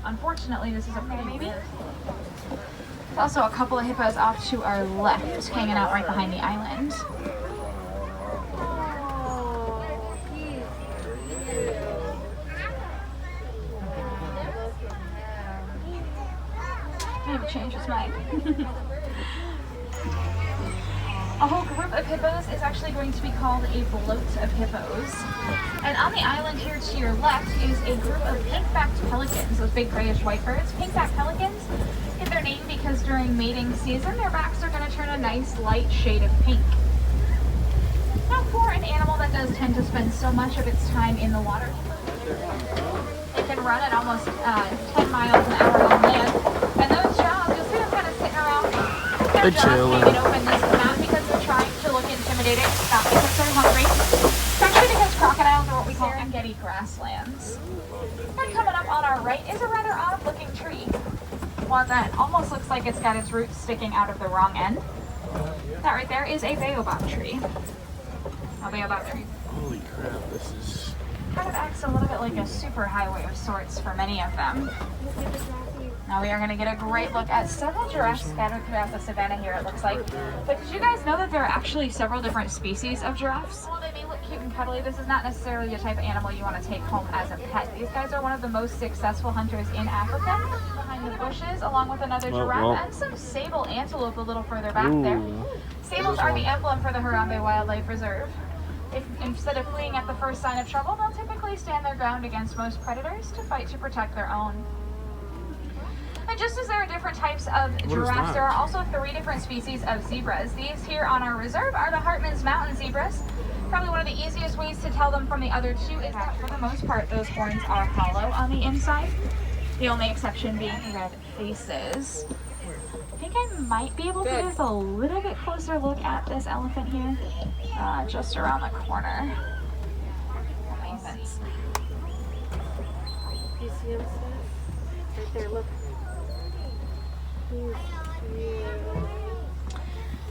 Unfortunately, this is a pretty maybe. There's also a couple of hippos off to our left, hanging out right behind the island. Maybe change his mind. A whole group of hippos is actually going to be called a bloat of hippos. And on the island here to your left is a group of pink-backed pelicans, those big grayish-white birds. Pink-backed pelicans get their name because during mating season, their backs are going to turn a nice light shade of pink. Now for an animal that does tend to spend so much of its time in the water, it can run at almost 10 miles an hour on land. And those jaws, you'll see them kind of sitting around. Their jaws hanging open. This is not because they're trying to look intimidating, it's not because they're hungry. It's actually because crocodiles are what we call Serengeti grasslands. And coming up on our right is a rather odd looking tree. One that almost looks like it's got its roots sticking out of the wrong end. That right there is a baobab tree. A baobab tree. Holy crap, this is... kind of acts a little bit like a superhighway of sorts for many of them. Now we are going to get a great look at several giraffes scattered throughout the savannah here, it looks like. But did you guys know that there are actually several different species of giraffes? While they may look cute and cuddly, this is not necessarily the type of animal you want to take home as a pet. These guys are one of the most successful hunters in Africa. Behind the bushes, along with another giraffe and some sable antelope a little further back there. Sables are the emblem for the Harambe Wildlife Reserve. If instead of fleeing at the first sign of trouble, they'll typically stand their ground against most predators to fight to protect their own. And just as there are different types of giraffes, there are also 3 different species of zebras. These here on our reserve are the Hartmann's Mountain zebras. Probably one of the easiest ways to tell them from the other 2 is that for the most part those horns are hollow on the inside. The only exception being red faces. I think I might be able to get us a little bit closer look at this elephant here. Just around the corner. Amazing. You see him, Steph? Right there, look.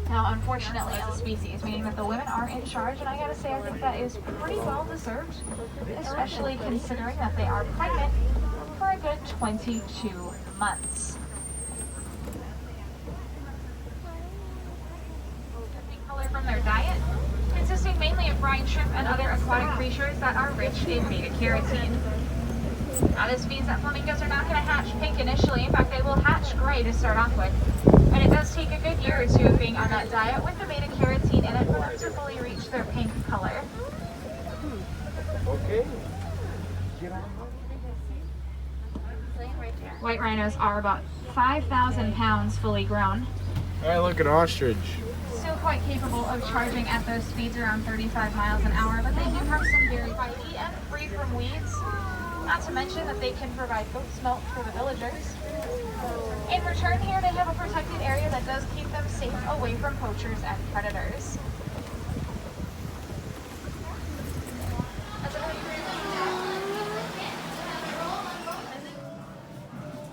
Now, unfortunately, it's a species, meaning that the women are in charge, and I gotta say, I think that is pretty well deserved, especially considering that they are pregnant for a good 22 months. Color from their diet, consisting mainly of brine shrimp and other aquatic creatures that are rich in beta-carotene. Now this means that flamingos are not going to hatch pink initially. In fact, they will hatch gray to start off with. And it does take a good year or 2 of being on that diet with the beta-carotene in it for them to fully reach their pink color. Okay. White rhinos are about 5,000 pounds fully grown. Alright, look at ostrich. Still quite capable of charging at those speeds around 35 miles an hour, but they do have some very tidy and free from weeds. Not to mention that they can provide goat's milk for the villagers. In return here, they have a protected area that does keep them safe away from poachers and predators.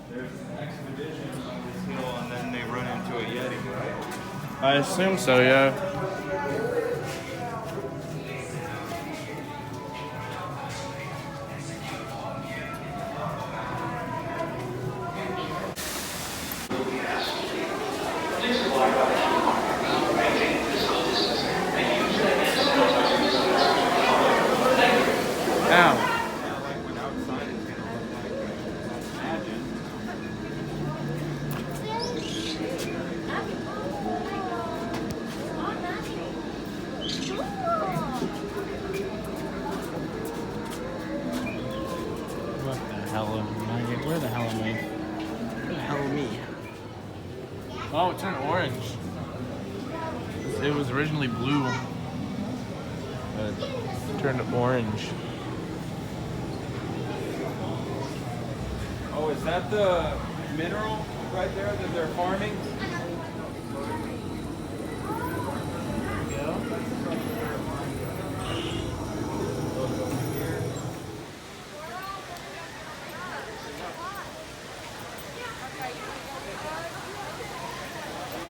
There's an expedition on this hill and then they run into a Yeti, right? I assume so, yeah. Ow. What the hell am I? Where the hell am I? Where the hell am me? Oh, it turned orange. It was originally blue. But it turned orange. Oh, is that the mineral right there that they're farming?